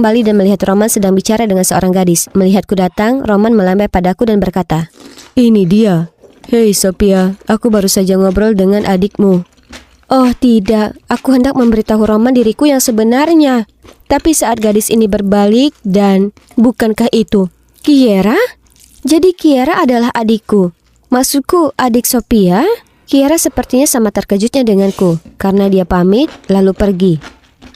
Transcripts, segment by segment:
Kembali dan melihat Roman sedang bicara dengan seorang gadis. Melihatku datang, Roman melambai padaku dan berkata, "Ini dia. Hei Sophia, aku baru saja ngobrol dengan adikmu." Oh tidak, aku hendak memberitahu Roman diriku yang sebenarnya. Tapi saat gadis ini berbalik dan, bukankah itu Kiera? Jadi Kiera adalah adikku. Maksudku adik Sophia? Kiera sepertinya sama terkejutnya denganku karena dia pamit lalu pergi.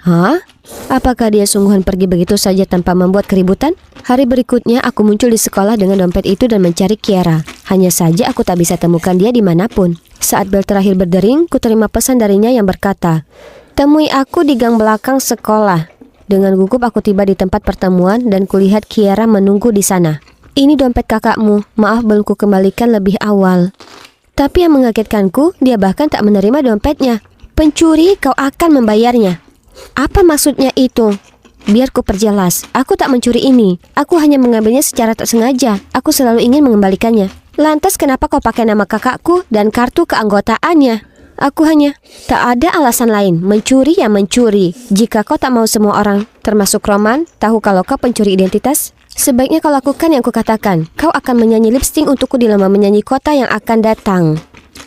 Hah? Apakah dia sungguhan pergi begitu saja tanpa membuat keributan? Hari berikutnya aku muncul di sekolah dengan dompet itu dan mencari Kiera. Hanya saja aku tak bisa temukan dia dimanapun. Saat bel terakhir berdering, ku terima pesan darinya yang berkata, "Temui aku di gang belakang sekolah." Dengan gugup aku tiba di tempat pertemuan dan kulihat Kiera menunggu di sana. "Ini dompet kakakmu, maaf belum ku kembalikan lebih awal." Tapi yang mengagetkanku, dia bahkan tak menerima dompetnya. "Pencuri, kau akan membayarnya." Apa maksudnya itu? Biar ku perjelas, aku tak mencuri ini. Aku hanya mengambilnya secara tak sengaja. Aku selalu ingin mengembalikannya. Lantas kenapa kau pakai nama kakakku dan kartu keanggotaannya? Aku hanya, tak ada alasan lain. Mencuri ya mencuri. Jika kau tak mau semua orang, termasuk Roman, tahu kalau kau pencuri identitas, sebaiknya kau lakukan yang kukatakan. Kau akan menyanyi lip sync untukku di lomba menyanyi kota yang akan datang.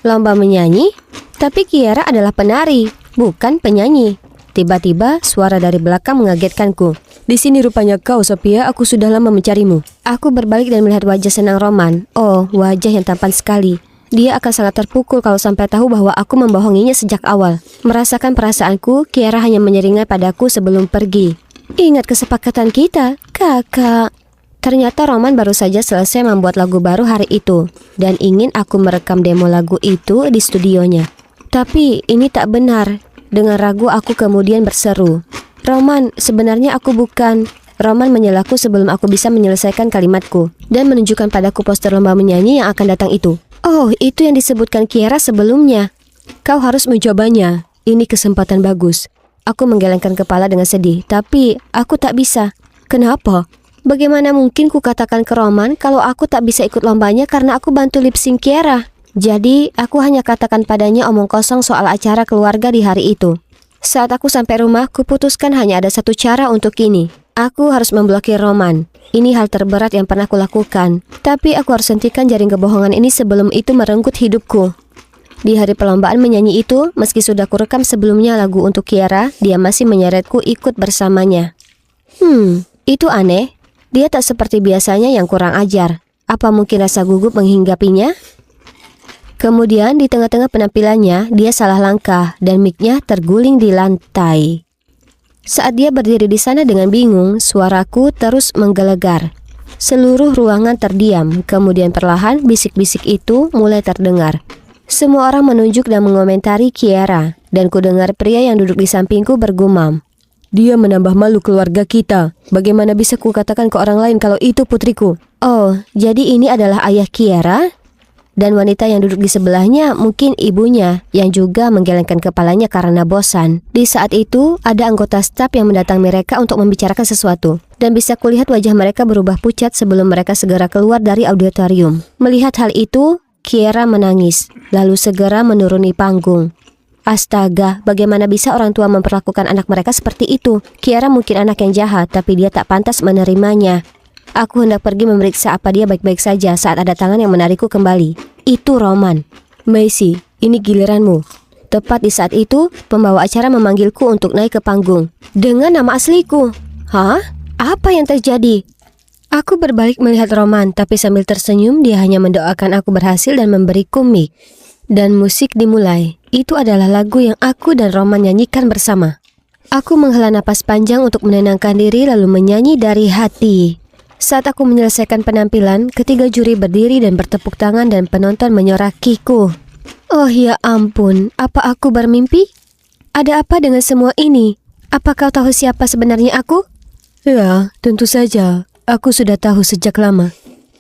Lomba menyanyi? Tapi Kiera adalah penari, bukan penyanyi. Tiba-tiba suara dari belakang mengagetkanku. "Di sini rupanya kau, Sophia. Aku sudah lama mencarimu." Aku berbalik dan melihat wajah senang Roman. Oh, wajah yang tampan sekali. Dia akan sangat terpukul kalau sampai tahu bahwa aku membohonginya sejak awal. Merasakan perasaanku, Kiera hanya menyeringai padaku sebelum pergi. "Ingat kesepakatan kita, kakak." Ternyata Roman baru saja selesai membuat lagu baru hari itu dan ingin aku merekam demo lagu itu di studionya. Tapi ini tak benar. Dengan ragu aku kemudian berseru, "Roman, sebenarnya aku bukan." Roman menyelaku sebelum aku bisa menyelesaikan kalimatku dan menunjukkan padaku poster lomba menyanyi yang akan datang itu. "Oh, itu yang disebutkan Kiera sebelumnya. Kau harus mencobanya. Ini kesempatan bagus." Aku menggelengkan kepala dengan sedih, tapi aku tak bisa. Kenapa? Bagaimana mungkin ku katakan ke Roman kalau aku tak bisa ikut lombanya karena aku bantu lip sync Kiera? Jadi, aku hanya katakan padanya omong kosong soal acara keluarga di hari itu. Saat aku sampai rumah, kuputuskan hanya ada satu cara untuk ini. Aku harus memblokir Roman. Ini hal terberat yang pernah kulakukan. Tapi aku harus hentikan jaring kebohongan ini sebelum itu merenggut hidupku. Di hari perlombaan menyanyi itu, meski sudah kurekam sebelumnya lagu untuk Kiera, dia masih menyeretku ikut bersamanya. Itu aneh. Dia tak seperti biasanya yang kurang ajar. Apa mungkin rasa gugup menghinggapinya? Kemudian di tengah-tengah penampilannya, dia salah langkah dan mic-nya terguling di lantai. Saat dia berdiri di sana dengan bingung, suaraku terus menggelegar. Seluruh ruangan terdiam, kemudian perlahan bisik-bisik itu mulai terdengar. Semua orang menunjuk dan mengomentari Kiera, dan kudengar pria yang duduk di sampingku bergumam, "Dia menambah malu keluarga kita. Bagaimana bisa kukatakan ke orang lain kalau itu putriku?" Oh, jadi ini adalah ayah Kiera? Dan wanita yang duduk di sebelahnya mungkin ibunya yang juga menggelengkan kepalanya karena bosan. Di saat itu ada anggota staf yang mendatangi mereka untuk membicarakan sesuatu. Dan bisa kulihat wajah mereka berubah pucat sebelum mereka segera keluar dari auditorium. Melihat hal itu, Kiera menangis, lalu segera menuruni panggung. Astaga, bagaimana bisa orang tua memperlakukan anak mereka seperti itu? Kiera mungkin anak yang jahat, tapi dia tak pantas menerimanya. Aku hendak pergi memeriksa apa dia baik-baik saja saat ada tangan yang menarikku kembali. Itu Roman. "Macy, ini giliranmu." Tepat di saat itu, pembawa acara memanggilku untuk naik ke panggung dengan nama asliku. Hah? Apa yang terjadi? Aku berbalik melihat Roman, tapi sambil tersenyum dia hanya mendoakan aku berhasil dan memberiku mic. Dan musik dimulai. Itu adalah lagu yang aku dan Roman nyanyikan bersama. Aku menghela napas panjang untuk menenangkan diri lalu menyanyi dari hati. Saat aku menyelesaikan penampilan, ketiga juri berdiri dan bertepuk tangan dan penonton menyorakiku. Oh ya ampun, apa aku bermimpi? Ada apa dengan semua ini? Apa kau tahu siapa sebenarnya aku? Ya, tentu saja. Aku sudah tahu sejak lama.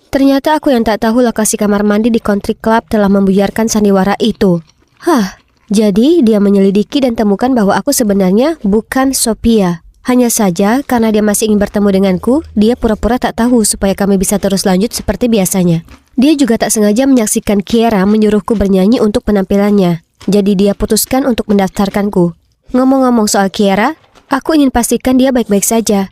Ternyata aku yang tak tahu lokasi kamar mandi di country club telah membuyarkan sandiwara itu. Jadi dia menyelidiki dan temukan bahwa aku sebenarnya bukan Sophia. Hanya saja, karena dia masih ingin bertemu denganku, dia pura-pura tak tahu supaya kami bisa terus lanjut seperti biasanya. Dia juga tak sengaja menyaksikan Kiera menyuruhku bernyanyi untuk penampilannya. Jadi dia putuskan untuk mendaftarkanku. Ngomong-ngomong soal Kiera, aku ingin pastikan dia baik-baik saja.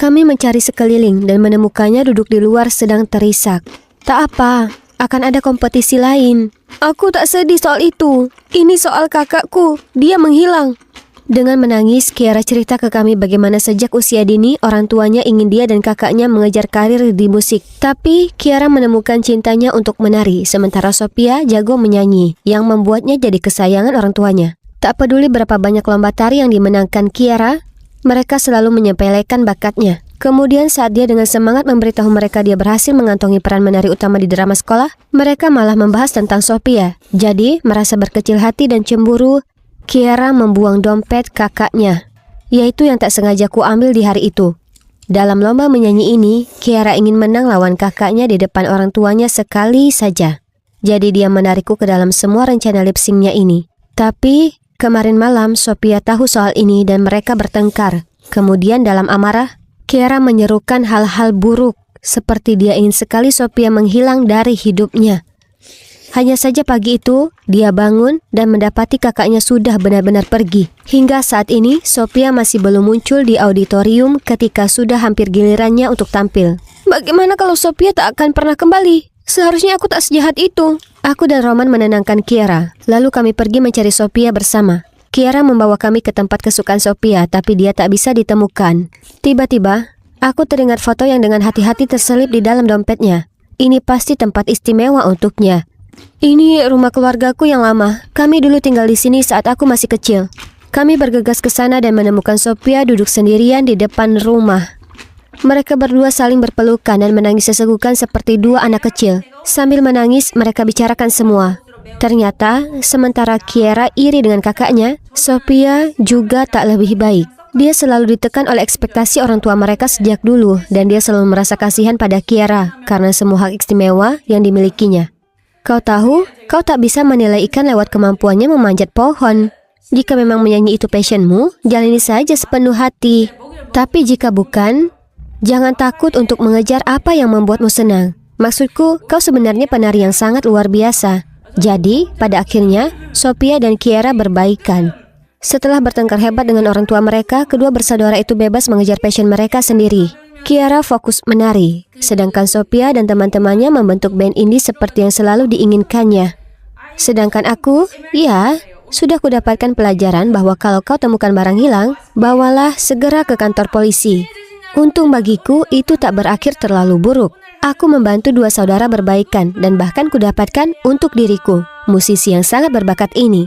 Kami mencari sekeliling dan menemukannya duduk di luar sedang terisak. Tak apa, akan ada kompetisi lain. Aku tak sedih soal itu. Ini soal kakakku, dia menghilang. Dengan menangis, Kiara cerita ke kami bagaimana sejak usia dini orang tuanya ingin dia dan kakaknya mengejar karir di musik. Tapi Kiara menemukan cintanya untuk menari, sementara Sophia jago menyanyi, yang membuatnya jadi kesayangan orang tuanya. Tak peduli berapa banyak lomba tari yang dimenangkan Kiara, mereka selalu menyepelekan bakatnya. Kemudian saat dia dengan semangat memberitahu mereka dia berhasil mengantongi peran menari utama di drama sekolah, mereka malah membahas tentang Sophia. Jadi, merasa berkecil hati dan cemburu, Kiara membuang dompet kakaknya, yaitu yang tak sengaja ku ambil di hari itu. Dalam lomba menyanyi ini, Kiara ingin menang lawan kakaknya di depan orang tuanya sekali saja. Jadi dia menarikku ke dalam semua rencana lip sync-nya ini. Tapi kemarin malam Sophia tahu soal ini dan mereka bertengkar. Kemudian dalam amarah, Kiara menyerukan hal-hal buruk, seperti dia ingin sekali Sophia menghilang dari hidupnya. Hanya saja pagi itu, dia bangun dan mendapati kakaknya sudah benar-benar pergi. Hingga saat ini, Sophia masih belum muncul di auditorium ketika sudah hampir gilirannya untuk tampil. Bagaimana kalau Sophia tak akan pernah kembali? Seharusnya aku tak sejahat itu. Aku dan Roman menenangkan Kiara. Lalu kami pergi mencari Sophia bersama. Kiara membawa kami ke tempat kesukaan Sophia, tapi dia tak bisa ditemukan. Tiba-tiba, aku teringat foto yang dengan hati-hati terselip di dalam dompetnya. Ini pasti tempat istimewa untuknya. Ini rumah keluargaku yang lama. Kami dulu tinggal di sini saat aku masih kecil. Kami bergegas ke sana dan menemukan Sophia duduk sendirian di depan rumah. Mereka berdua saling berpelukan dan menangis sesegukan seperti dua anak kecil. Sambil menangis, mereka bicarakan semua. Ternyata, sementara Kiara iri dengan kakaknya, Sophia juga tak lebih baik. Dia selalu ditekan oleh ekspektasi orang tua mereka sejak dulu, dan dia selalu merasa kasihan pada Kiara karena semua hak istimewa yang dimilikinya. Kau tahu, kau tak bisa menilai ikan lewat kemampuannya memanjat pohon. Jika memang menyanyi itu passionmu, jalani saja sepenuh hati. Tapi jika bukan, jangan takut untuk mengejar apa yang membuatmu senang. Maksudku, kau sebenarnya penari yang sangat luar biasa. Jadi, pada akhirnya, Sophia dan Kiara berbaikan. Setelah bertengkar hebat dengan orang tua mereka, kedua bersaudara itu bebas mengejar passion mereka sendiri. Kiara fokus menari, sedangkan Sophia dan teman-temannya membentuk band indie seperti yang selalu diinginkannya. Sedangkan aku, ya, sudah kudapatkan pelajaran bahwa kalau kau temukan barang hilang, bawalah segera ke kantor polisi. Untung bagiku, itu tak berakhir terlalu buruk. Aku membantu dua saudara berbaikan dan bahkan kudapatkan untuk diriku, musisi yang sangat berbakat ini.